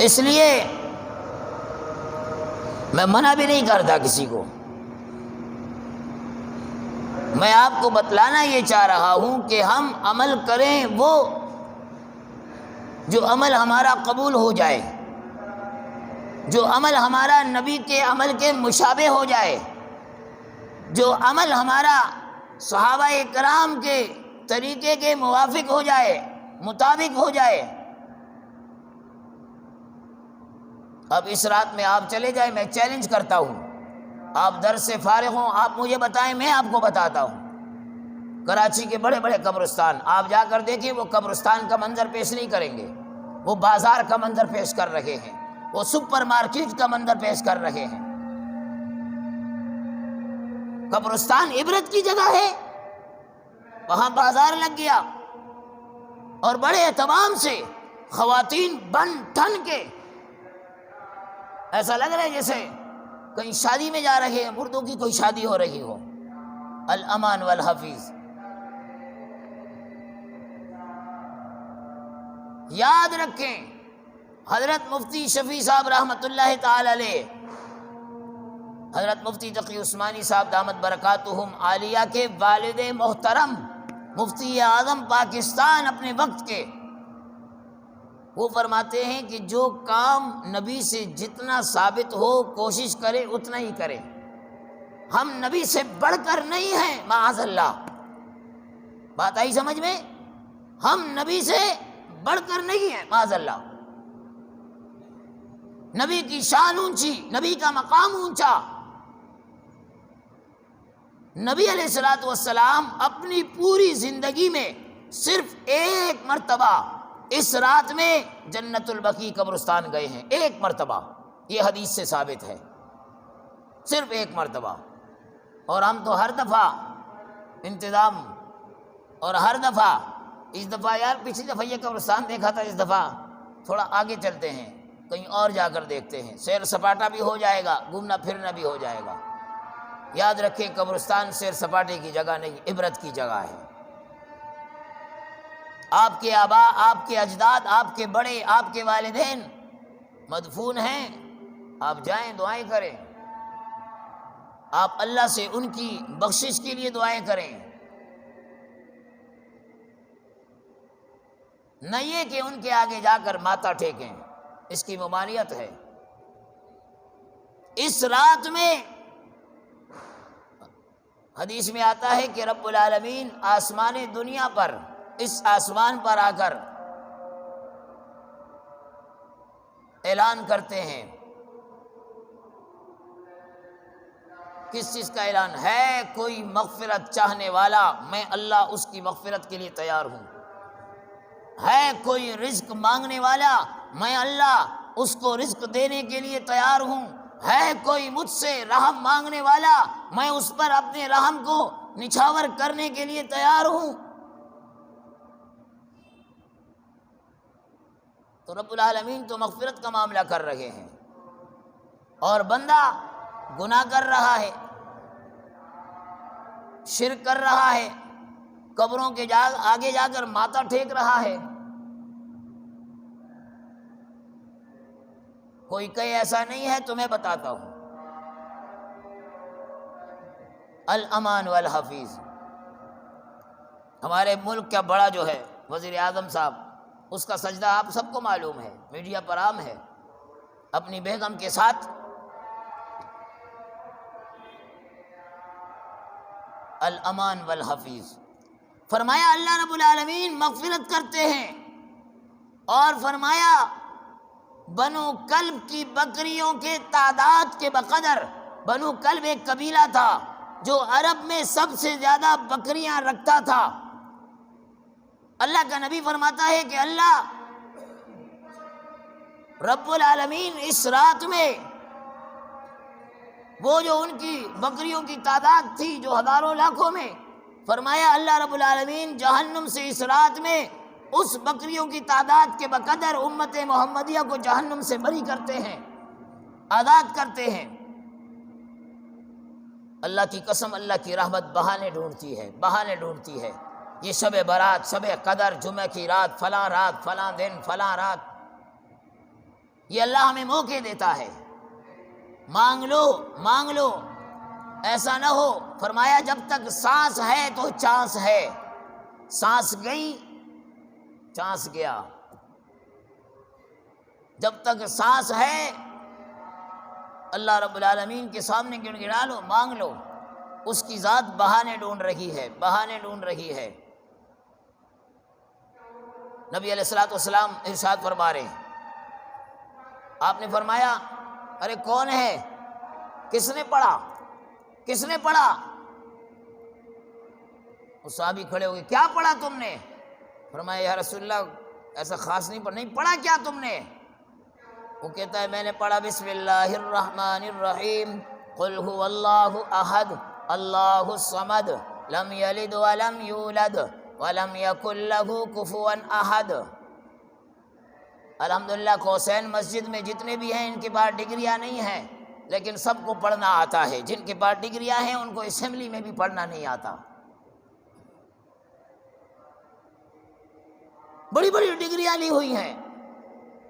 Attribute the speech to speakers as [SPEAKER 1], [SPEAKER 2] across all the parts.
[SPEAKER 1] اس لیے میں منع بھی نہیں کرتا کسی کو، میں آپ کو بتلانا یہ چاہ رہا ہوں کہ ہم عمل کریں وہ جو عمل ہمارا قبول ہو جائے، جو عمل ہمارا نبی کے عمل کے مشابہ ہو جائے، جو عمل ہمارا صحابہ کرام کے طریقے کے موافق ہو جائے، مطابق ہو جائے۔ اب اس رات میں آپ چلے جائیں، میں چیلنج کرتا ہوں، آپ درس سے فارغ ہوں، آپ مجھے بتائیں، میں آپ کو بتاتا ہوں۔ کراچی کے بڑے بڑے قبرستان آپ جا کر دیکھیں، وہ قبرستان کا منظر پیش نہیں کریں گے، وہ بازار کا منظر پیش کر رہے ہیں، وہ سپر مارکیٹ کا منظر پیش کر رہے ہیں۔ قبرستان عبرت کی جگہ ہے، وہاں بازار لگ گیا اور بڑے اہتمام سے خواتین بن ٹھن کے، ایسا لگ رہا ہے جیسے کہیں شادی میں جا رہے ہیں، مردوں کی کوئی شادی ہو رہی ہو۔ الامان والحفیظ۔ یاد رکھیں، حضرت مفتی شفیع صاحب رحمۃ اللہ تعالی علیہ، حضرت مفتی تقی عثمانی صاحب دامت برکاتہم عالیہ کے والد محترم، مفتی اعظم پاکستان اپنے وقت کے، وہ فرماتے ہیں کہ جو کام نبی سے جتنا ثابت ہو کوشش کرے اتنا ہی کرے۔ ہم نبی سے بڑھ کر نہیں ہیں، معاذ اللہ، بات آئی سمجھ میں؟ ہم نبی سے بڑھ کر نہیں ہیں، معاذ اللہ۔ نبی کی شان اونچی، نبی کا مقام اونچا۔ نبی علیہ الصلوۃ والسلام اپنی پوری زندگی میں صرف ایک مرتبہ اس رات میں جنت البقیع قبرستان گئے ہیں، ایک مرتبہ، یہ حدیث سے ثابت ہے، صرف ایک مرتبہ۔ اور ہم تو ہر دفعہ انتظام، اور ہر دفعہ، اس دفعہ یار پچھلی دفعہ یہ قبرستان دیکھا تھا، اس دفعہ تھوڑا آگے چلتے ہیں، کہیں اور جا کر دیکھتے ہیں، سیر سپاٹا بھی ہو جائے گا، گھومنا پھرنا بھی ہو جائے گا۔ یاد رکھیں، قبرستان سیر سپاٹے کی جگہ نہیں، عبرت کی جگہ ہے۔ آپ کے آباء، آپ کے اجداد، آپ کے بڑے، آپ کے والدین مدفون ہیں، آپ جائیں، دعائیں کریں، آپ اللہ سے ان کی بخشش کے لیے دعائیں کریں، نہ یہ کہ ان کے آگے جا کر ماتھا ٹیکیں، اس کی ممانعت ہے۔ اس رات میں حدیث میں آتا ہے کہ رب العالمین آسمان دنیا پر، اس آسمان پر آ کر اعلان کرتے ہیں۔ کس چیز کا اعلان ہے؟ کوئی مغفرت چاہنے والا، میں اللہ اس کی مغفرت کے لیے تیار ہوں۔ ہے کوئی رزق مانگنے والا، میں اللہ اس کو رزق دینے کے لیے تیار ہوں۔ ہے کوئی مجھ سے رحم مانگنے والا، میں اس پر اپنے رحم کو نچھاور کرنے کے لیے تیار ہوں۔ تو رب العالمین تو مغفرت کا معاملہ کر رہے ہیں، اور بندہ گناہ کر رہا ہے، شرک کر رہا ہے، قبروں کے آگے جا کر ماتھا ٹھیک رہا ہے۔ کوئی کہے ایسا نہیں ہے تو میں بتاتا ہوں۔ الامان والحفیظ، ہمارے ملک کا بڑا جو ہے وزیر اعظم صاحب، اس کا سجدہ آپ سب کو معلوم ہے، میڈیا پر عام ہے، اپنی بیگم کے ساتھ الامان والحفیظ فرمایا۔ اللہ رب العالمین مغفرت کرتے ہیں، اور فرمایا بنو کلب کی بکریوں کے تعداد کے بقدر، بنو کلب ایک قبیلہ تھا جو عرب میں سب سے زیادہ بکریاں رکھتا تھا۔ اللہ کا نبی فرماتا ہے کہ اللہ رب العالمین اس رات میں وہ جو ان کی بکریوں کی تعداد تھی جو ہزاروں لاکھوں میں، فرمایا اللہ رب العالمین جہنم سے اس رات میں اس بکریوں کی تعداد کے بقدر امت محمدیہ کو جہنم سے بری کرتے ہیں، آزاد کرتے ہیں۔ اللہ کی قسم، اللہ کی رحمت بہانے ڈھونڈتی ہے، بہانے ڈھونڈتی ہے۔ یہ شب برات، شب قدر، جمعہ کی رات، فلاں دن، فلاں رات، یہ اللہ ہمیں موقع دیتا ہے، مانگ لو مانگ لو، ایسا نہ ہو۔ فرمایا جب تک سانس ہے تو چانس ہے، سانس گئی چانس گیا، جب تک سانس ہے اللہ رب العالمین کے سامنے گڑ گڑا لو، مانگ لو۔ اس کی ذات بہانے ڈھونڈ رہی ہے، بہانے ڈھونڈ رہی ہے۔ نبی علیہ الصلوۃ والسلام ارشاد فرما رہے ہیں، آپ نے فرمایا ارے کون ہے؟ کس نے پڑھا؟ کس نے پڑھا؟ وہ صحابی کھڑے ہو گئے، کیا پڑھا تم نے؟ فرمایا یا رسول اللہ ایسا خاص نہیں پڑھا۔ نہیں پڑھا کیا تم نے؟ وہ کہتا ہے میں نے پڑھا بسم اللہ الرحمن الرحیم قل هو اللہ احد اللہ الصمد لم یلد ولم یولد ولم یکن له کفوا احد۔ الحمدللہ کوسین مسجد میں جتنے بھی ہیں ان کے پاس ڈگریاں نہیں ہیں، لیکن سب کو پڑھنا آتا ہے۔ جن کے پاس ڈگریاں ہیں ان کو اسمبلی میں بھی پڑھنا نہیں آتا۔ بڑی بڑی ڈگریاں لی ہوئی ہیں،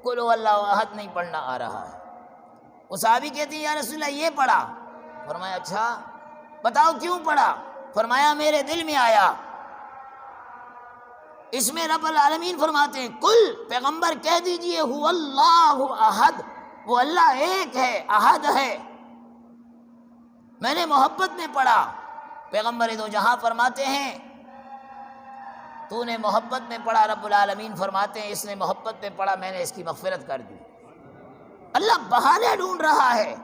[SPEAKER 1] قل هو اللہ احد نہیں پڑھنا آ رہا ہے۔ وہ صحابی کہتی ہیں یا رسول اللہ یہ پڑھا۔ فرمایا اچھا بتاؤ کیوں پڑھا؟ فرمایا میرے دل میں آیا۔ اس میں رب العالمین فرماتے ہیں کل پیغمبر کہہ دیجئے هو اللہ احد، وہ اللہ ایک ہے، احد ہے۔ میں نے محبت میں پڑھا۔ پیغمبر دو جہاں فرماتے ہیں تو نے محبت میں پڑھا، رب العالمین فرماتے ہیں اس نے محبت میں پڑھا، میں نے اس کی مغفرت کر دی۔ اللہ بہانے ڈھونڈ رہا ہے،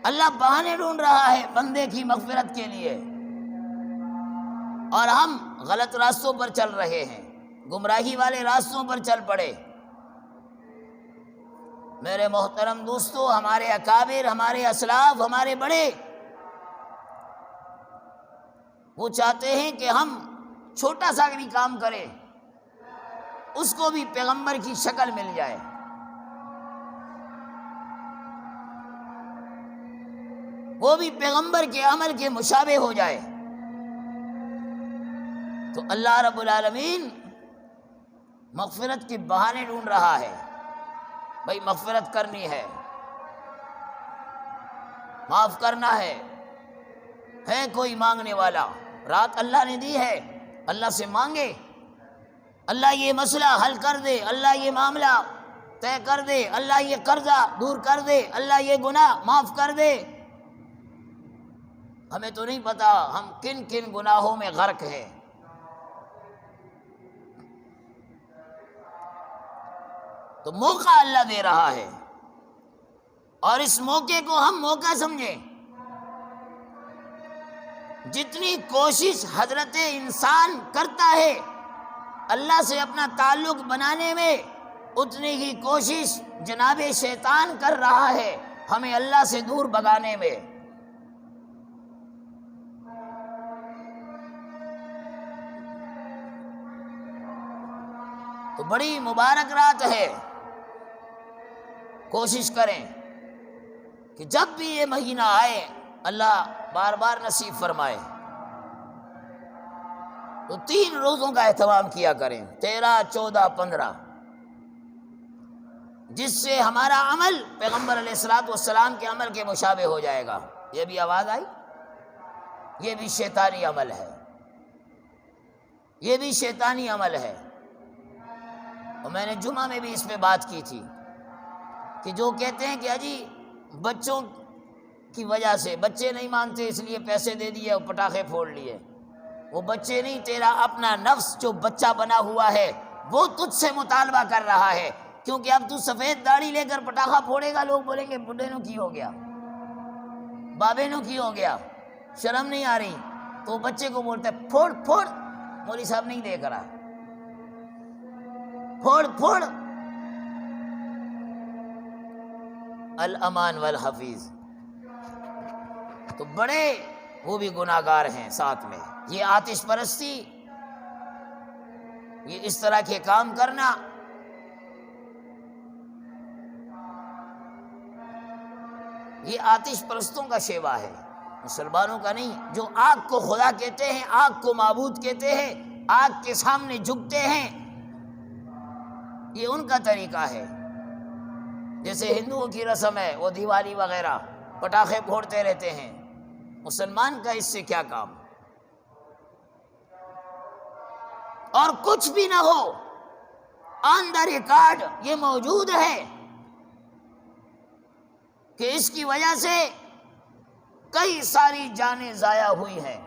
[SPEAKER 1] اللہ بہانے ڈھونڈ رہا ہے بندے کی مغفرت کے لیے، اور ہم غلط راستوں پر چل رہے ہیں، گمراہی والے راستوں پر چل پڑے۔ میرے محترم دوستو، ہمارے اکابر، ہمارے اسلاف، ہمارے بڑے وہ چاہتے ہیں کہ ہم چھوٹا سا بھی کام کریں اس کو بھی پیغمبر کی شکل مل جائے۔ وہ بھی پیغمبر کے عمل کے مشابہ ہو جائے۔ تو اللہ رب العالمین مغفرت کے بہانے ڈھونڈ رہا ہے۔ بھائی مغفرت کرنی ہے، معاف کرنا ہے کوئی مانگنے والا، رات اللہ نے دی ہے، اللہ سے مانگے، اللہ یہ مسئلہ حل کر دے، اللہ یہ معاملہ طے کر دے، اللہ یہ قرضہ دور کر دے، اللہ یہ گناہ معاف کر دے۔ ہمیں تو نہیں پتا ہم کن کن گناہوں میں غرق ہیں۔ تو موقع اللہ دے رہا ہے، اور اس موقع کو ہم موقع سمجھیں۔ جتنی کوشش حضرت انسان کرتا ہے اللہ سے اپنا تعلق بنانے میں، اتنی ہی کوشش جناب شیطان کر رہا ہے ہمیں اللہ سے دور بھگانے میں۔ تو بڑی مبارک رات ہے، کوشش کریں کہ جب بھی یہ مہینہ آئے اللہ بار بار نصیب فرمائے، تو 3 روزوں کا اہتمام کیا کریں، 13، 14، 15، جس سے ہمارا عمل پیغمبر علیہ الصلوۃ والسلام کے عمل کے مشابہ ہو جائے گا۔ یہ بھی آواز آئی؟ یہ بھی شیطانی عمل ہے، یہ بھی شیطانی عمل ہے۔ اور میں نے جمعہ میں بھی اس پہ بات کی تھی کہ جو کہتے ہیں کہ اجی بچوں کی وجہ سے بچے نہیں مانتے اس لیے پیسے دے دیے اور پٹاخے پھوڑ لیے، وہ بچے نہیں، تیرا اپنا نفس جو بچہ بنا ہوا ہے وہ تجھ سے مطالبہ کر رہا ہے، کیونکہ اب تو سفید داڑھی لے کر پٹاخہ پھوڑے گا، لوگ بولیں گے بڈھے نو کی ہو گیا، بابے نو کی ہو گیا، شرم نہیں آ رہی، تو بچے کو بولتا ہے پھوڑ پھوڑ، مولوی صاحب نہیں دیکھ رہا، پھوڑ پھوڑ۔ الامان والحفیظ، تو بڑے وہ بھی گناہگار ہیں ساتھ میں۔ یہ آتش پرستی، یہ اس طرح کے کام کرنا، یہ آتش پرستوں کا شیوا ہے، مسلمانوں کا نہیں۔ جو آگ کو خدا کہتے ہیں، آگ کو معبود کہتے ہیں، آگ کے سامنے جھکتے ہیں، یہ ان کا طریقہ ہے۔ جیسے ہندوؤں کی رسم ہے وہ دیوالی وغیرہ پٹاخے پھوڑتے رہتے ہیں، مسلمان کا اس سے کیا کام؟ اور کچھ بھی نہ ہو، آن دا ریکارڈ یہ موجود ہے کہ اس کی وجہ سے کئی ساری جانیں ضائع ہوئی ہیں،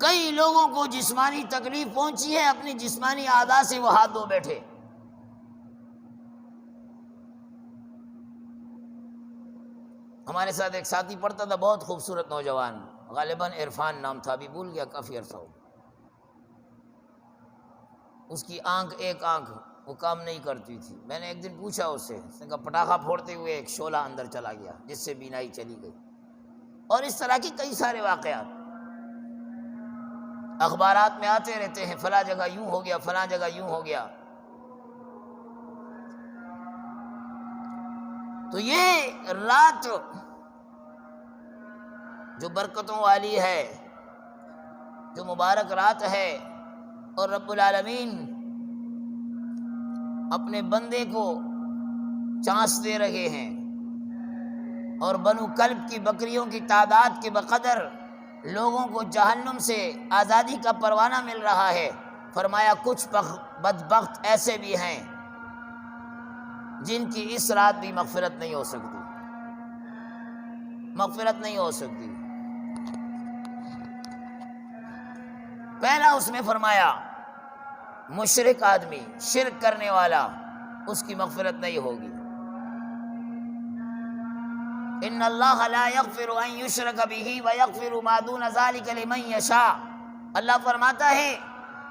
[SPEAKER 1] کئی لوگوں کو جسمانی تکلیف پہنچی ہے، اپنی جسمانی اعضاء سے وہ ہاتھ دھو بیٹھے۔ ہمارے ساتھ ایک ساتھی پڑھتا تھا، بہت خوبصورت نوجوان، غالباً عرفان نام تھا، ابھی بھول گیا، کافی عرصہ ہو گیا۔ اس کی ایک آنکھ وہ کام نہیں کرتی تھی۔ میں نے ایک دن پوچھا اس نے کہا پٹاخہ پھوڑتے ہوئے ایک شعلہ اندر چلا گیا جس سے بینائی چلی گئی۔ اور اس طرح کی کئی سارے واقعات اخبارات میں آتے رہتے ہیں، فلاں جگہ یوں ہو گیا، فلاں جگہ یوں ہو گیا۔ تو یہ رات جو برکتوں والی ہے، جو مبارک رات ہے، اور رب العالمین اپنے بندے کو چانس دے رہے ہیں، اور بنو کلب کی بکریوں کی تعداد کے بقدر لوگوں کو جہنم سے آزادی کا پروانہ مل رہا ہے۔ فرمایا کچھ بدبخت ایسے بھی ہیں جن کی اس رات بھی مغفرت نہیں ہو سکتی، مغفرت نہیں ہو سکتی۔ پہلا اس میں فرمایا مشرک آدمی، شرک کرنے والا، اس کی مغفرت نہیں ہوگی۔ ان اللہ لا یغفر ان یشرک بہ ویغفر ما دون ذلک لمن یشاء، اللہ فرماتا ہے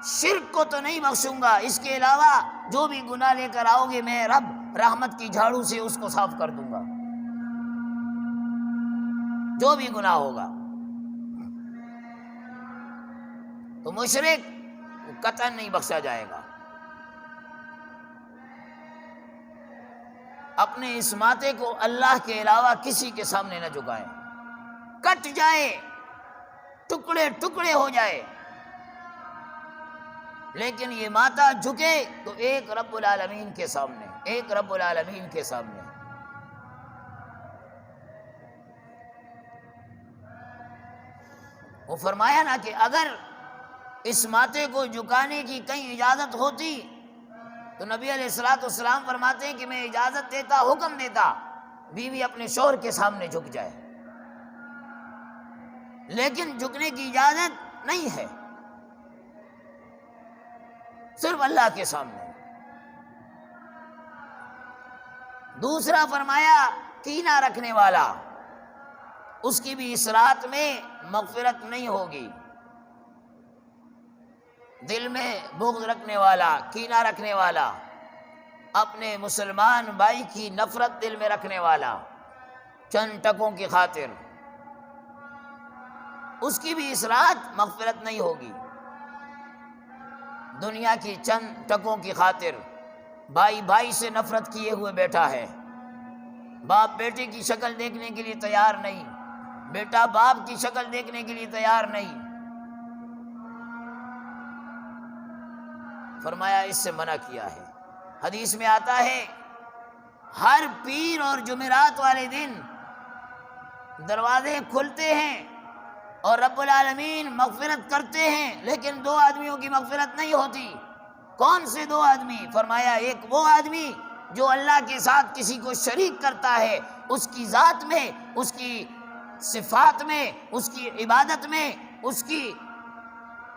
[SPEAKER 1] شرک کو تو نہیں بخشوں گا، اس کے علاوہ جو بھی گناہ لے کر آؤ گے میں رب رحمت کی جھاڑو سے اس کو صاف کر دوں گا، جو بھی گناہ ہوگا۔ تو مشرک قطعاً نہیں بخشا جائے گا۔ اپنے اس ماتھے کو اللہ کے علاوہ کسی کے سامنے نہ جھکائیں، کٹ جائے، ٹکڑے ٹکڑے ہو جائے، لیکن یہ ماتھا جھکے تو ایک رب العالمین کے سامنے، ایک رب العالمین کے سامنے۔ وہ فرمایا نا کہ اگر اس ماتھے کو جھکانے کی کہیں اجازت ہوتی تو نبی علیہ الصلوۃ والسلام فرماتے ہیں کہ میں اجازت دیتا، حکم دیتا بیوی اپنے شوہر کے سامنے جھک جائے، لیکن جھکنے کی اجازت نہیں ہے، صرف اللہ کے سامنے۔ دوسرا فرمایا کینہ رکھنے والا، اس کی بھی اس رات میں مغفرت نہیں ہوگی۔ دل میں بغض رکھنے والا، کینہ رکھنے والا، اپنے مسلمان بھائی کی نفرت دل میں رکھنے والا چند ٹکوں کی خاطر، اس کی بھی اس رات مغفرت نہیں ہوگی۔ دنیا کی چند ٹکوں کی خاطر بھائی بھائی سے نفرت کیے ہوئے بیٹھا ہے، باپ بیٹے کی شکل دیکھنے کے لیے تیار نہیں، بیٹا باپ کی شکل دیکھنے کے لیے تیار نہیں۔ فرمایا اس سے منع کیا ہے۔ حدیث میں آتا ہے ہر پیر اور جمعرات والے دن دروازے کھلتے ہیں اور رب العالمین مغفرت کرتے ہیں، لیکن دو آدمیوں کی مغفرت نہیں ہوتی۔ کون سے دو آدمی؟ فرمایا ایک وہ آدمی جو اللہ کے ساتھ کسی کو شریک کرتا ہے، اس کی ذات میں، اس کی صفات میں، اس کی عبادت میں، اس کی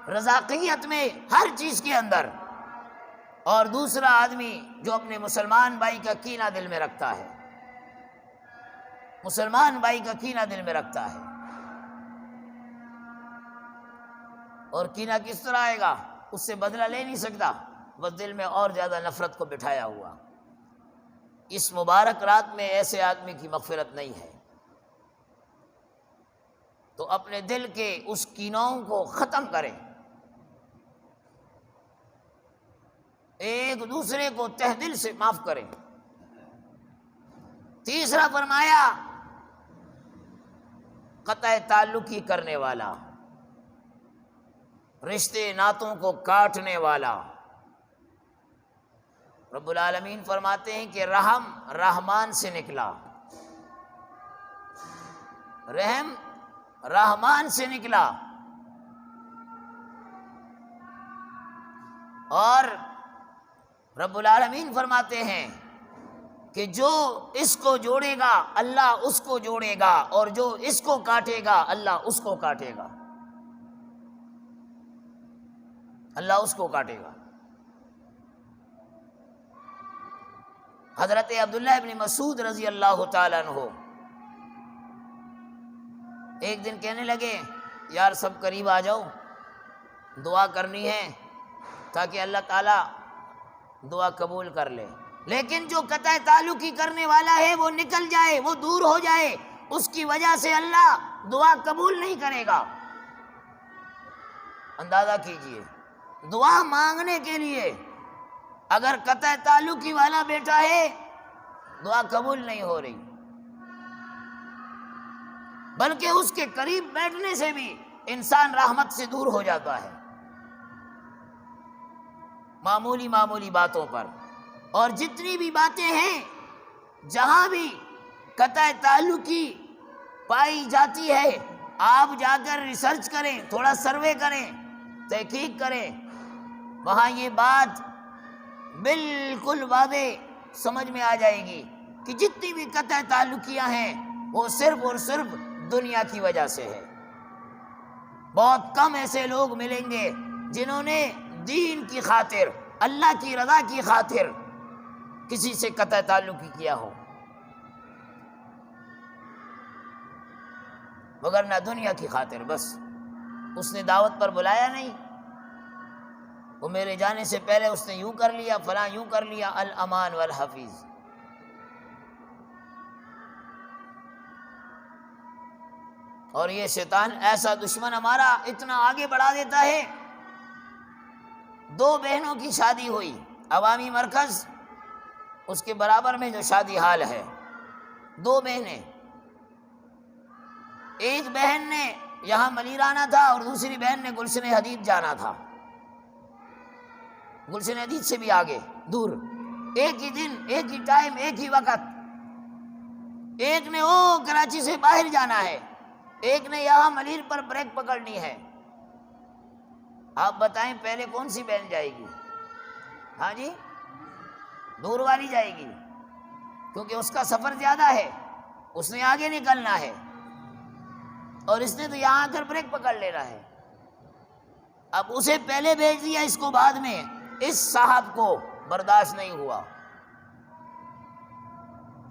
[SPEAKER 1] رزاقیت میں، ہر چیز کے اندر، اور دوسرا آدمی جو اپنے مسلمان بھائی کا کینہ دل میں رکھتا ہے، مسلمان بھائی کا کینہ دل میں رکھتا ہے۔ اور کینہ کس طرح آئے گا؟ اس سے بدلہ لے نہیں سکتا، بس دل میں اور زیادہ نفرت کو بٹھایا ہوا۔ اس مبارک رات میں ایسے آدمی کی مغفرت نہیں ہے۔ تو اپنے دل کے اس کینوں کو ختم کریں، ایک دوسرے کو تہ دل سے معاف کریں۔ تیسرا فرمایا قطع تعلقی کرنے والا، رشتے ناتوں کو کاٹنے والا، رب العالمین فرماتے ہیں کہ رحم رحمان سے نکلا، رحم رحمان سے نکلا، اور رب العالمین فرماتے ہیں کہ جو اس کو جوڑے گا اللہ اس کو جوڑے گا، اور جو اس کو کاٹے گا اللہ اس کو کاٹے گا، اللہ اس کو کاٹے گا۔ حضرت عبداللہ ابن مسعود رضی اللہ تعالیٰ عنہ ایک دن کہنے لگے یار سب قریب آ جاؤ، دعا کرنی ہے تاکہ اللہ تعالیٰ دعا قبول کر لے، لیکن جو قطع تعلق ہی کرنے والا ہے وہ نکل جائے، وہ دور ہو جائے، اس کی وجہ سے اللہ دعا قبول نہیں کرے گا۔ اندازہ کیجئے، دعا مانگنے کے لیے اگر قطع تعلق ہی والا بیٹا ہے دعا قبول نہیں ہو رہی، بلکہ اس کے قریب بیٹھنے سے بھی انسان رحمت سے دور ہو جاتا ہے، معمولی معمولی باتوں پر۔ اور جتنی بھی باتیں ہیں جہاں بھی قطع تعلقی پائی جاتی ہے، آپ جا کر ریسرچ کریں، تھوڑا سروے کریں، تحقیق کریں، وہاں یہ بات بالکل واضح سمجھ میں آ جائے گی کہ جتنی بھی قطع تعلقیاں ہیں وہ صرف اور صرف دنیا کی وجہ سے ہے۔ بہت کم ایسے لوگ ملیں گے جنہوں نے دین کی خاطر، اللہ کی رضا کی خاطر کسی سے قطع تعلق ہی کیا ہو، وگرنہ دنیا کی خاطر بس اس نے دعوت پر بلایا نہیں، وہ میرے جانے سے پہلے اس نے یوں کر لیا، فلاں یوں کر لیا، الامان والحفیظ۔ اور یہ شیطان ایسا دشمن ہمارا اتنا آگے بڑھا دیتا ہے۔ دو بہنوں کی شادی ہوئی، عوامی مرکز اس کے برابر میں جو شادی حال ہے، دو بہنیں، ایک بہن نے یہاں ملیر آنا تھا اور دوسری بہن نے گلشن حدید جانا تھا، گلشن حدید سے بھی آگے دور، ایک ہی دن، ایک ہی ٹائم، ایک ہی وقت، ایک نے کراچی سے باہر جانا ہے، ایک نے یہاں ملیر پر بریک پکڑنی ہے۔ آپ بتائیں پہلے کون سی بہن جائے گی؟ ہاں جی، دور والی جائے گی، کیونکہ اس کا سفر زیادہ ہے، اس نے آگے نکلنا ہے، اور اس نے تو یہاں آ کر بریک پکڑ لینا ہے۔ اب اسے پہلے بھیج دیا، اس کو بعد میں، اس صاحب کو برداشت نہیں ہوا،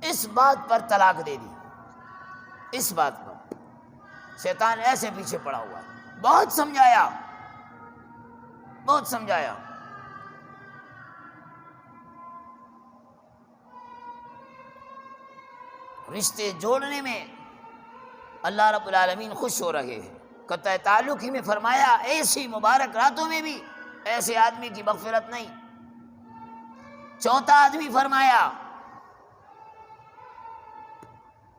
[SPEAKER 1] اس بات پر طلاق دے دی، اس بات پر شیطان ایسے پیچھے پڑا ہوا ہے۔ بہت سمجھایا، بہت سمجھایا، رشتے جوڑنے میں اللہ رب العالمین خوش ہو رہے ہیں۔ قطع تعلق ہی میں فرمایا ایسی مبارک راتوں میں بھی ایسے آدمی کی مغفرت نہیں۔ چوتھا آدمی فرمایا،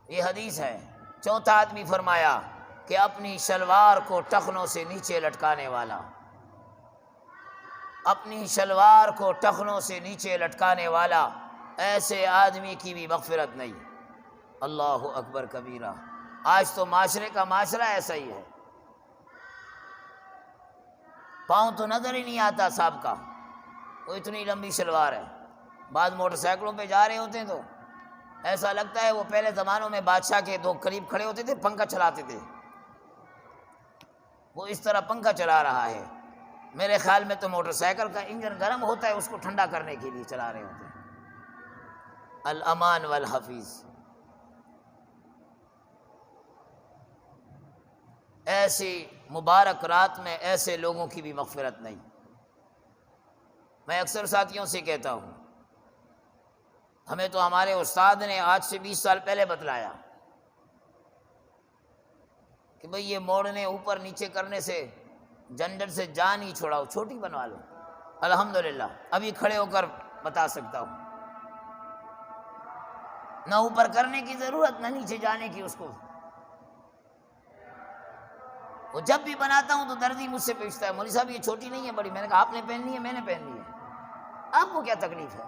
[SPEAKER 1] یہ حدیث ہے، چوتھا آدمی فرمایا کہ اپنی شلوار کو ٹخنوں سے نیچے لٹکانے والا، اپنی شلوار کو ٹخنوں سے نیچے لٹکانے والا، ایسے آدمی کی بھی مغفرت نہیں۔ اللہ اکبر کبیرہ۔ آج تو معاشرے کا معاشرہ ایسا ہی ہے، پاؤں تو نظر ہی نہیں آتا صاحب کا، وہ اتنی لمبی شلوار ہے۔ بعض موٹر سائیکلوں پہ جا رہے ہوتے ہیں تو ایسا لگتا ہے وہ پہلے زمانوں میں بادشاہ کے دو قریب کھڑے ہوتے تھے، پنکھا چلاتے تھے، وہ اس طرح پنکھا چلا رہا ہے۔ میرے خیال میں تو موٹر سائیکل کا انجن گرم ہوتا ہے، اس کو ٹھنڈا کرنے کے لیے چلا رہے ہوتے ہیں۔ الامان والحفیظ۔ ایسی مبارک رات میں ایسے لوگوں کی بھی مغفرت نہیں۔ میں اکثر ساتھیوں سے کہتا ہوں، ہمیں تو ہمارے استاد نے آج سے 20 سال پہلے بتلایا کہ بھئی یہ موڑنے اوپر نیچے کرنے سے جنڈر سے جان ہی چھوڑاؤ، چھوٹی بنوا لو۔ الحمدللہ ابھی کھڑے ہو کر بتا سکتا ہوں، نہ اوپر کرنے کی ضرورت نہ نیچے جانے کی۔ اس کو وہ جب بھی بناتا ہوں تو دردی مجھ سے پوچھتا ہے، مولوی صاحب یہ چھوٹی نہیں ہے بڑی؟ میں نے کہا آپ نے پہننی ہے، میں نے پہننی ہے، آپ کو کیا تکلیف ہے؟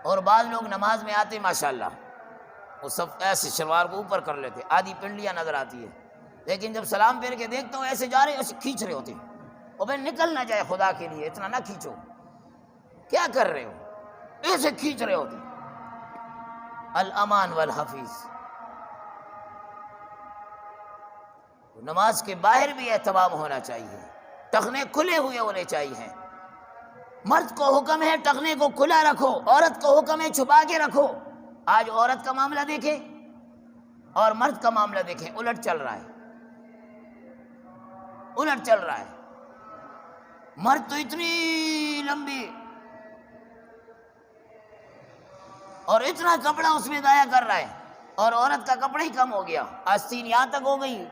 [SPEAKER 1] اور بعض لوگ نماز میں آتے ماشاءاللہ وہ سب ایسے شلوار کو اوپر کر لیتے، آدھی پنڈلیاں نظر آتی ہے، لیکن جب سلام پھیر کے دیکھتا ہوں ایسے جا رہے ایسے کھینچ رہے ہوتے، اور بھائی نکل نہ جائے خدا کے لیے، اتنا نہ کھینچو، کیا کر رہے ہو، ایسے کھینچ رہے ہوتے۔ الامان والحفیظ، نماز کے باہر بھی اہتمام ہونا چاہیے، ٹخنے کھلے ہوئے ہونے چاہیے۔ مرد کو حکم ہے ٹخنے کو کھلا رکھو، عورت کو حکم ہے چھپا کے رکھو۔ آج عورت کا معاملہ دیکھیں اور مرد کا معاملہ دیکھیں، الٹ چل رہا ہے، الٹ چل رہا ہے۔ مرد تو اتنی لمبی اور اتنا کپڑا اس میں ضائع کر رہا ہے، اور عورت کا کپڑا ہی کم ہو گیا، آستین یہاں تک ہو گئی،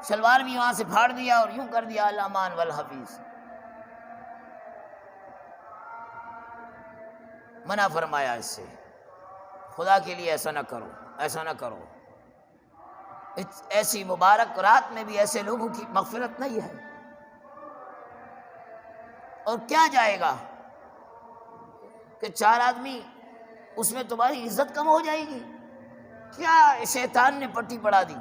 [SPEAKER 1] شلوار بھی وہاں سے پھاڑ دیا اور یوں کر دیا، الامان والحفیظ۔ منع فرمایا اس سے، خدا کے لیے ایسا نہ کرو، ایسا نہ کرو۔ ایسی مبارک رات میں بھی ایسے لوگوں کی مغفرت نہیں ہے، اور کیا جائے گا کہ 4 آدمی اس میں تمہاری عزت کم ہو جائے گی، کیا شیطان نے پٹی پڑھا دی۔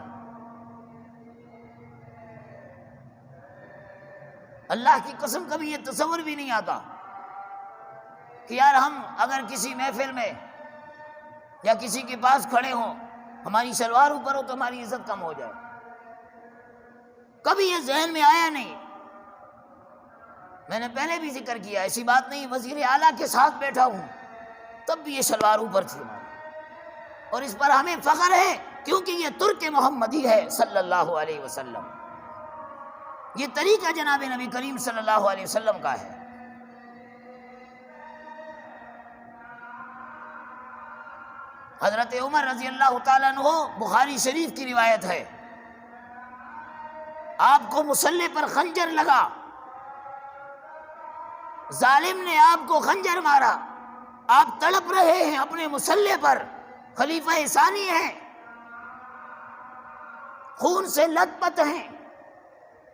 [SPEAKER 1] اللہ کی قسم کبھی یہ تصور بھی نہیں آتا کہ یار ہم اگر کسی محفل میں یا کسی کے پاس کھڑے ہوں، ہماری شلوار اوپر ہو تو ہماری عزت کم ہو جائے، کبھی یہ ذہن میں آیا نہیں۔ میں نے پہلے بھی ذکر کیا، ایسی بات نہیں وزیر اعلیٰ کے ساتھ بیٹھا ہوں تب بھی یہ شلوار اوپر تھی ہماری، اور اس پر ہمیں فخر ہے کیونکہ یہ ترک محمدی ہے صلی اللہ علیہ وسلم، یہ طریقہ جناب نبی کریم صلی اللہ علیہ وسلم کا ہے۔ حضرت عمر رضی اللہ تعالیٰ عنہ، بخاری شریف کی روایت ہے، آپ کو مصلی پر خنجر لگا، ظالم نے آپ کو خنجر مارا، آپ تڑپ رہے ہیں اپنے مصلی پر، خلیفہ ثانی ہیں، خون سے لت پت ہیں،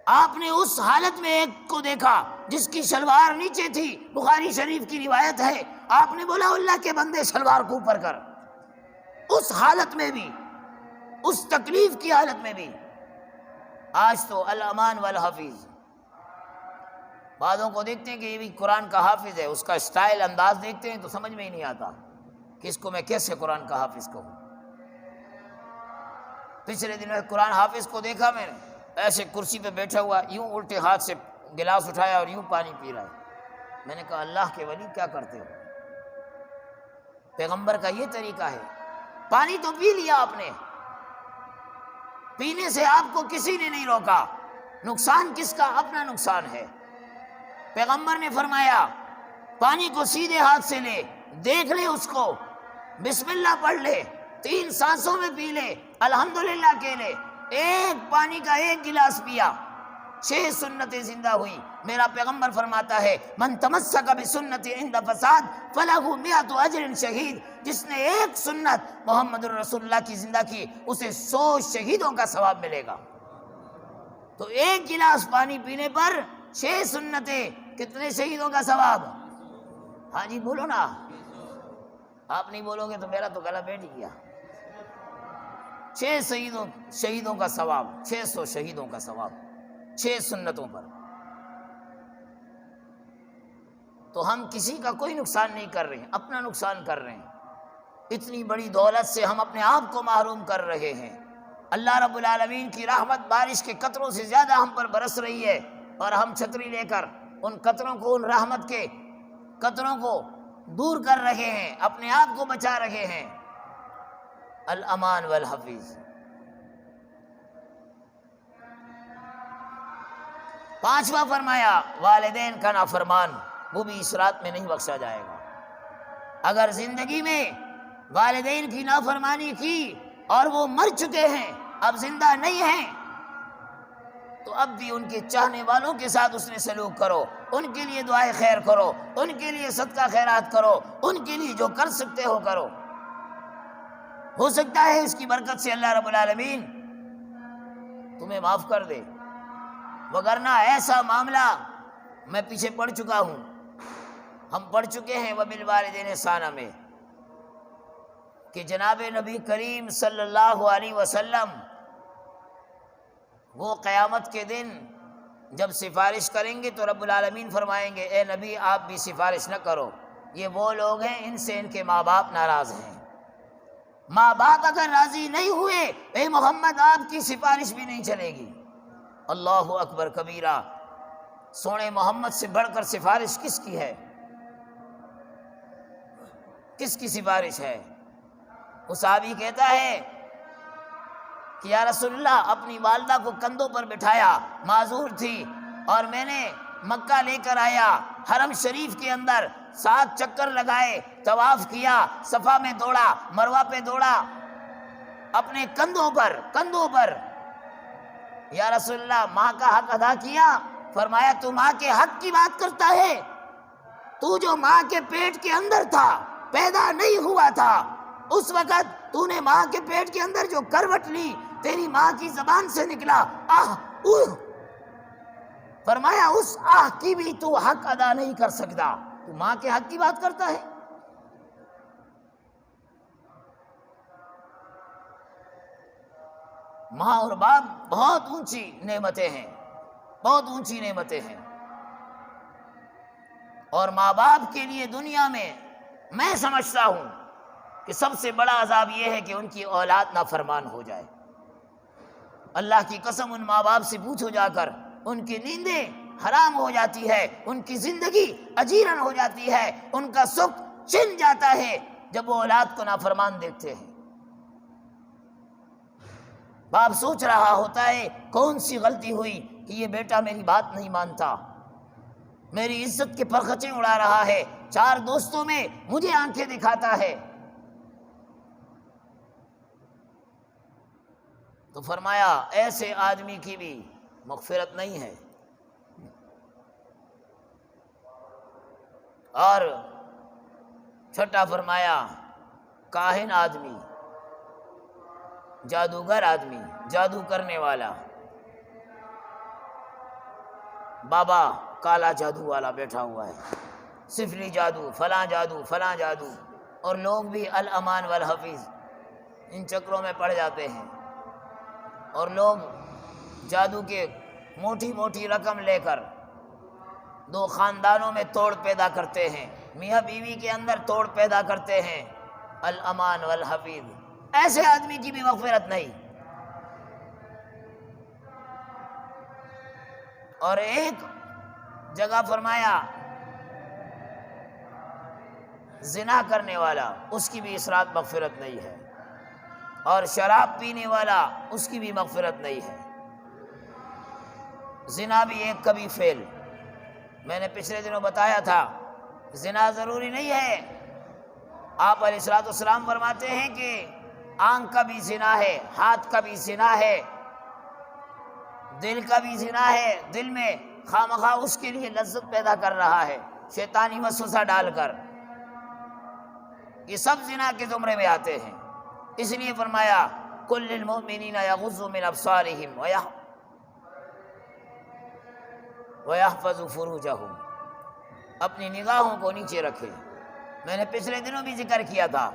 [SPEAKER 1] آپ نے اس حالت میں ایک کو دیکھا جس کی شلوار نیچے تھی، بخاری شریف کی روایت ہے، آپ نے بولا اللہ کے بندے شلوار کو اوپر کر۔ اس حالت میں بھی، اس تکلیف کی حالت میں بھی، آج تو الامان والحفیظ، بعضوں کو دیکھتے ہیں کہ یہ بھی قرآن کا حافظ ہے، اس کا اسٹائل انداز دیکھتے ہیں تو سمجھ میں ہی نہیں آتا کہ اس کو میں کیسے قرآن کا حافظ کہوں۔ پچھلے دن میں قرآن حافظ کو دیکھا میں نے، ایسے کرسی پہ بیٹھا ہوا، یوں الٹے ہاتھ سے گلاس اٹھایا اور یوں پانی پی رہا ہے۔ میں نے کہا اللہ کے ولی کیا کرتے ہو، پیغمبر کا یہ طریقہ ہے؟ پانی تو پی لیا آپ نے، پینے سے آپ کو کسی نے نہیں روکا، نقصان کس کا؟ اپنا نقصان ہے۔ پیغمبر نے فرمایا پانی کو سیدھے ہاتھ سے لے، دیکھ لے اس کو، بسم اللہ پڑھ لے، 3 سانسوں میں پی لے، الحمدللہ کہہ لے، ایک پانی کا 1 گلاس پیا، 6 سنتیں زندہ ہوئی۔ میرا پیغمبر فرماتا ہے من تمسک بسنتی عند فساد فلہ 100 اجر شہید، جس نے 1 سنت محمد الرسول اللہ کی زندہ کی اسے 100 شہیدوں کا ثواب ملے گا۔ تو 1 گلاس پانی پینے پر 6 سنتیں، کتنے شہیدوں کا ثواب؟ ہاں جی بولو نا، آپ نہیں بولو گے تو میرا تو گلا بیٹھ گیا۔ 6 شہیدوں کا ثواب، 600 شہیدوں کا ثواب 6 سنتوں پر۔ تو ہم کسی کا کوئی نقصان نہیں کر رہے ہیں، اپنا نقصان کر رہے ہیں۔ اتنی بڑی دولت سے ہم اپنے آپ کو محروم کر رہے ہیں۔ اللہ رب العالمین کی رحمت بارش کے قطروں سے زیادہ ہم پر برس رہی ہے، اور ہم چھتری لے کر ان قطروں کو، ان رحمت کے قطروں کو دور کر رہے ہیں، اپنے آپ کو بچا رہے ہیں۔ الامان والحفیظ۔ 5واں فرمایا والدین کا نافرمان، وہ بھی اس رات میں نہیں بخشا جائے گا۔ اگر زندگی میں والدین کی نافرمانی کی اور وہ مر چکے ہیں، اب زندہ نہیں ہیں، تو اب بھی ان کے چاہنے والوں کے ساتھ اس نے سلوک کرو، ان کے لیے دعائے خیر کرو، ان کے لیے صدقہ خیرات کرو، ان کے لیے جو کر سکتے ہو کرو۔ ہو سکتا ہے اس کی برکت سے اللہ رب العالمین تمہیں معاف کر دے، وگرنہ ایسا معاملہ میں پیچھے پڑھ چکا ہوں، ہم پڑھ چکے ہیں وبالوالدین احسانا میں، کہ جناب نبی کریم صلی اللہ علیہ وسلم وہ قیامت کے دن جب سفارش کریں گے تو رب العالمین فرمائیں گے اے نبی آپ بھی سفارش نہ کرو، یہ وہ لوگ ہیں ان سے ان کے ماں باپ ناراض ہیں، ماں باپ اگر راضی نہیں ہوئے اے محمد آپ کی سفارش بھی نہیں چلے گی۔ اللہ اکبر کبیرہ، سونے محمد سے بڑھ کر سفارش کس کی ہے؟ کس کی سفارش ہے؟ وہ صحابی کہتا ہے کہ یا رسول اللہ اپنی والدہ کو کندھوں پر بٹھایا، معذور تھی، اور میں نے مکہ لے کر آیا، حرم شریف کے اندر 7 چکر لگائے، طواف کیا، صفا میں دوڑا، مروہ پہ دوڑا، اپنے کندھوں پر۔ یا رسول اللہ ماں کا حق ادا کیا؟ فرمایا تو ماں کے حق کی بات کرتا ہے؟ تو جو ماں کے پیٹ کے اندر تھا، پیدا نہیں ہوا تھا، اس وقت تو نے ماں کے پیٹ کے اندر جو کروٹ لی، تیری ماں کی زبان سے نکلا آہ اوہ، فرمایا اس آہ کی بھی تو حق ادا نہیں کر سکتا، تو ماں کے حق کی بات کرتا ہے؟ ماں اور باپ بہت اونچی نعمتیں ہیں، بہت اونچی نعمتیں ہیں، اور ماں باپ کے لیے دنیا میں سمجھتا ہوں کہ سب سے بڑا عذاب یہ ہے کہ ان کی اولاد نافرمان ہو جائے۔ اللہ کی قسم ان ماں باپ سے پوچھو جا کر، ان کی نیندیں حرام ہو جاتی ہے، ان کی زندگی اجیرن ہو جاتی ہے، ان کا سکھ چھن جاتا ہے جب وہ اولاد کو نافرمان دیکھتے ہیں۔ باپ سوچ رہا ہوتا ہے کون سی غلطی ہوئی کہ یہ بیٹا میری بات نہیں مانتا، میری عزت کے پرخچیں اڑا رہا ہے، 4 دوستوں میں مجھے آنکھیں دکھاتا ہے۔ تو فرمایا ایسے آدمی کی بھی مغفرت نہیں ہے۔ اور چھٹا فرمایا کاہن آدمی، جادوگر آدمی، جادو کرنے والا، بابا کالا جادو والا بیٹھا ہوا ہے، سفلی جادو، فلاں جادو، فلاں جادو، اور لوگ بھی الامان والحفیظ ان چکروں میں پڑ جاتے ہیں، اور لوگ جادو کے موٹی موٹی رقم لے کر 2 خاندانوں میں توڑ پیدا کرتے ہیں، میاں بیوی کے اندر توڑ پیدا کرتے ہیں، الامان والحفیظ۔ ایسے آدمی کی بھی مغفرت نہیں۔ اور ایک جگہ فرمایا زنا کرنے والا، اس کی بھی اس رات مغفرت نہیں ہے، اور شراب پینے والا، اس کی بھی مغفرت نہیں ہے۔ زنا بھی ایک کبھی فعل، میں نے پچھلے دنوں بتایا تھا، زنا ضروری نہیں ہے، آپ علیہ الصلوۃ والسلام فرماتے ہیں کہ آنکھ کا بھی زنا ہے، ہاتھ کا بھی زنا ہے، دل کا بھی زنا ہے، دل میں خواہ اس کے لیے لذت پیدا کر رہا ہے شیطانی وسوسہ ڈال کر، یہ سب زنا کے زمرے میں آتے ہیں۔ اس لیے فرمایا کل المؤمنین یغضوا من ابصارہم ویحفظوا فروجہم، اپنی نگاہوں کو نیچے رکھے۔ میں نے پچھلے دنوں بھی ذکر کیا تھا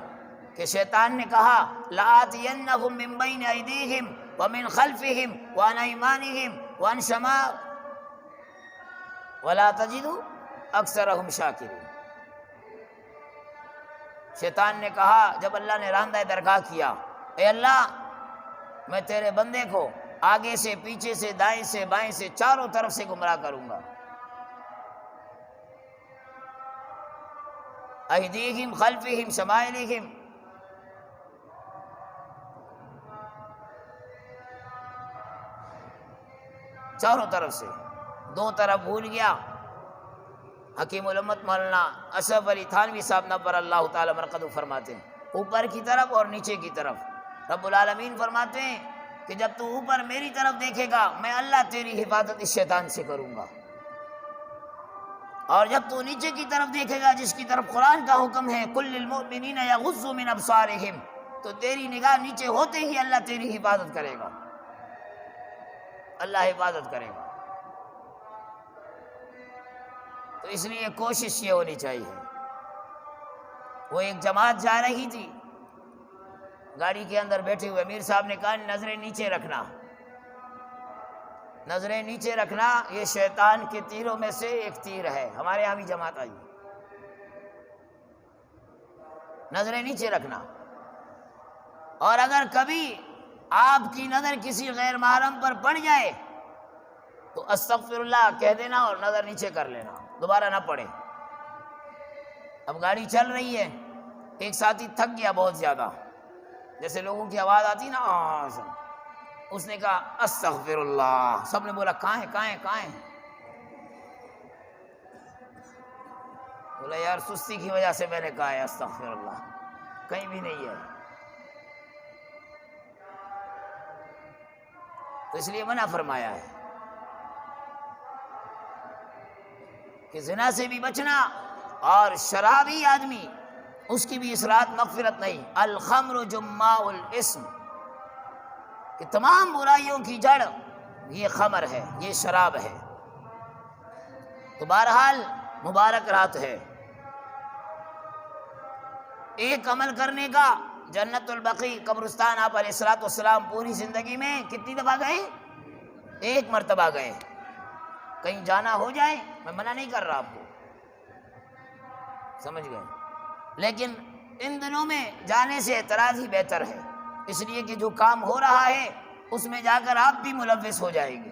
[SPEAKER 1] کہ شیطان نے کہا لآتینہم من بین ایدیہم ومن خلفہم وعن ایمانہم وعن شمائلہم ولا تجد اکثرہم شاکرین۔ شیطان نے کہا جب اللہ نے راندہ درگاہ کیا، اے اللہ میں تیرے بندے کو آگے سے، پیچھے سے، دائیں سے، بائیں سے، چاروں طرف سے گمراہ کروں گا۔ ایدیہم، خلفہم، شمائلہم، چاروں طرف سے، 2 طرف بھول گیا۔ حکیم الامت مولانا اشرف علی تھانوی صاحب نور اللہ تعالی مرقدہ فرماتے ہیں اوپر کی طرف اور نیچے کی طرف۔ رب العالمین فرماتے ہیں کہ جب تو اوپر میری طرف دیکھے گا میں اللہ تیری حفاظت اس شیطان سے کروں گا، اور جب تو نیچے کی طرف دیکھے گا جس کی طرف قرآن کا حکم ہے کل المؤمنین یغضوا من ابصارہم، تو تیری نگاہ نیچے ہوتے ہی اللہ تیری حفاظت کرے گا، اللہ حفاظت کرے گا۔ تو اس لیے کوشش یہ ہونی چاہیے۔ وہ ایک جماعت جا رہی تھی، گاڑی کے اندر بیٹھے ہوئے امیر صاحب نے کہا نظریں نیچے رکھنا، نظریں نیچے رکھنا، یہ شیطان کے تیروں میں سے ایک تیر ہے۔ ہمارے یہاں بھی جماعت آئی، نظریں نیچے رکھنا، اور اگر کبھی آپ کی نظر کسی غیر محرم پر پڑ جائے تو استغفر اللہ کہہ دینا اور نظر نیچے کر لینا، دوبارہ نہ پڑے۔ اب گاڑی چل رہی ہے، ایک ساتھی تھک گیا بہت زیادہ، جیسے لوگوں کی آواز آتی نا، اس نے کہا استغفر اللہ، سب نے بولا کہاں ہے کہاں ہے کہاں ہے؟ بولا یار سستی کی وجہ سے میں نے کہا ہے استغفر اللہ، کہیں بھی نہیں ہے۔ تو اس لیے منع فرمایا ہے کہ زنا سے بھی بچنا، اور شرابی آدمی اس کی بھی اس رات مغفرت نہیں۔ الخمر جماع الاسم، کہ تمام برائیوں کی جڑ یہ خمر ہے، یہ شراب ہے۔ تو بہرحال مبارک رات ہے، ایک عمل کرنے کا جنت البقیع قبرستان آپ علیہ الصلوۃ والسلام پوری زندگی میں کتنی دفعہ گئے؟ ایک مرتبہ گئے۔ کہیں جانا ہو جائے میں منع نہیں کر رہا آپ کو، سمجھ گئے، لیکن ان دنوں میں جانے سے اعتراض ہی بہتر ہے، اس لیے کہ جو کام ہو رہا ہے اس میں جا کر آپ بھی ملوث ہو جائیں گے۔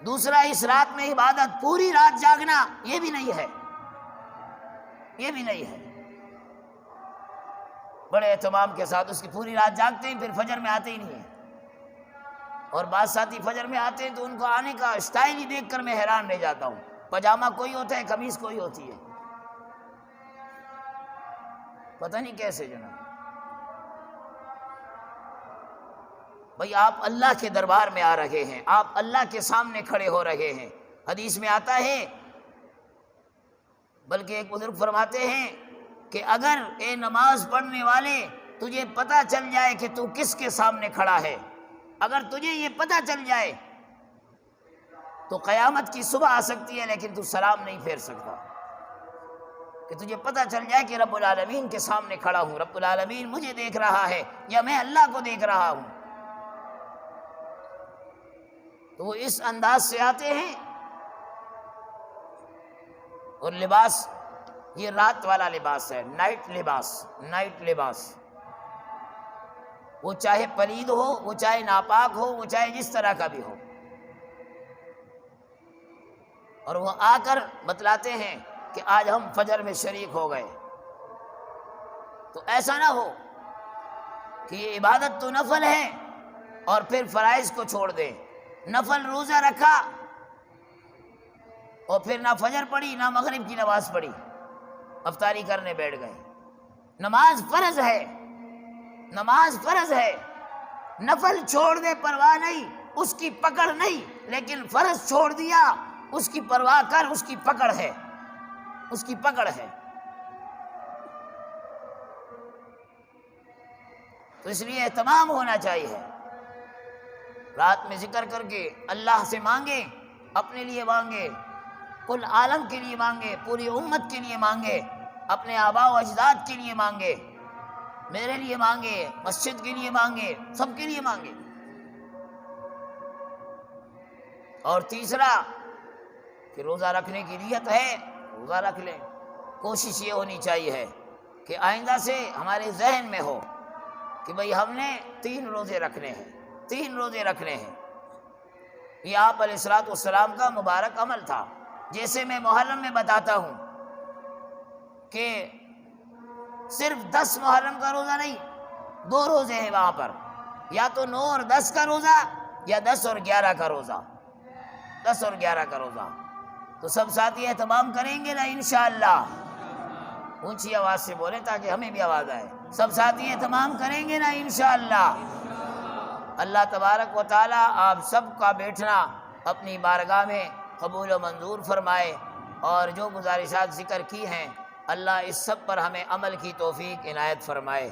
[SPEAKER 1] دوسرا، اس رات میں عبادت، پوری رات جاگنا، یہ بھی نہیں ہے، یہ بھی نہیں ہے۔ بڑے اہتمام کے ساتھ اس کی پوری رات جاگتے ہیں، پھر فجر میں آتے ہی نہیں ہیں، اور بعض ساتھی فجر میں آتے ہیں تو ان کو آنے کا اسٹائل ہی دیکھ کر میں حیران رہ جاتا ہوں، پاجامہ کوئی ہوتا ہے، قمیص کوئی ہوتی ہے، پتہ نہیں کیسے جناب۔ بھئی آپ اللہ کے دربار میں آ رہے ہیں، آپ اللہ کے سامنے کھڑے ہو رہے ہیں۔ حدیث میں آتا ہے، بلکہ ایک بزرگ فرماتے ہیں کہ اگر اے نماز پڑھنے والے تجھے پتہ چل جائے کہ تو کس کے سامنے کھڑا ہے، اگر تجھے یہ پتہ چل جائے تو قیامت کی صبح آ سکتی ہے لیکن تو سلام نہیں پھیر سکتا، کہ تجھے پتہ چل جائے کہ رب العالمین کے سامنے کھڑا ہوں، رب العالمین مجھے دیکھ رہا ہے یا میں اللہ کو دیکھ رہا ہوں۔ تو وہ اس انداز سے آتے ہیں، اور لباس یہ رات والا لباس ہے، نائٹ لباس، نائٹ لباس، وہ چاہے پلید ہو، وہ چاہے ناپاک ہو، وہ چاہے جس طرح کا بھی ہو، اور وہ آ کر بتلاتے ہیں کہ آج ہم فجر میں شریک ہو گئے۔ تو ایسا نہ ہو کہ یہ عبادت تو نفل ہے اور پھر فرائض کو چھوڑ دیں، نفل روزہ رکھا اور پھر نہ فجر پڑھی نہ مغرب کی نماز پڑھی، افطاری کرنے بیٹھ گئے۔ نماز فرض ہے، نماز فرض ہے، نفل چھوڑ دے پرواہ نہیں، اس کی پکڑ نہیں، لیکن فرض چھوڑ دیا اس کی پرواہ کر، اس کی پکڑ ہے، اس کی پکڑ ہے۔ تو اس لیے اہتمام ہونا چاہیے، رات میں ذکر کر کے اللہ سے مانگے، اپنے لیے مانگے، کل عالم کے لیے مانگے، پوری امت کے لیے مانگے، اپنے آباء و اجداد کے لیے مانگے، میرے لیے مانگے، مسجد کے لیے مانگے، سب کے لیے مانگے۔ اور تیسرا کہ روزہ رکھنے کی نیت ہے، روزہ رکھ لیں۔ کوشش یہ ہونی چاہیے کہ آئندہ سے ہمارے ذہن میں ہو کہ بھئی ہم نے 3 روزے رکھنے ہیں، 3 روزے رکھنے ہیں۔ یہ آپ علیہ الصلوۃ والسلام کا مبارک عمل تھا۔ جیسے میں محرم میں بتاتا ہوں کہ صرف 10 محرم کا روزہ نہیں، 2 روزے ہیں وہاں پر، یا تو 9 اور 10 کا روزہ یا 10 اور 11 کا روزہ، 10 اور 11 کا روزہ۔ تو سب ساتھی اہتمام کریں گے نا انشاءاللہ؟ اونچی آواز سے بولیں تاکہ ہمیں بھی آواز آئے۔ سب ساتھی اہتمام کریں گے نا انشاءاللہ؟ اللہ تبارک و تعالی آپ سب کا بیٹھنا اپنی بارگاہ میں قبول و منظور فرمائے، اور جو گزارشات ذکر کی ہیں اللہ اس سب پر ہمیں عمل کی توفیق عنایت فرمائے۔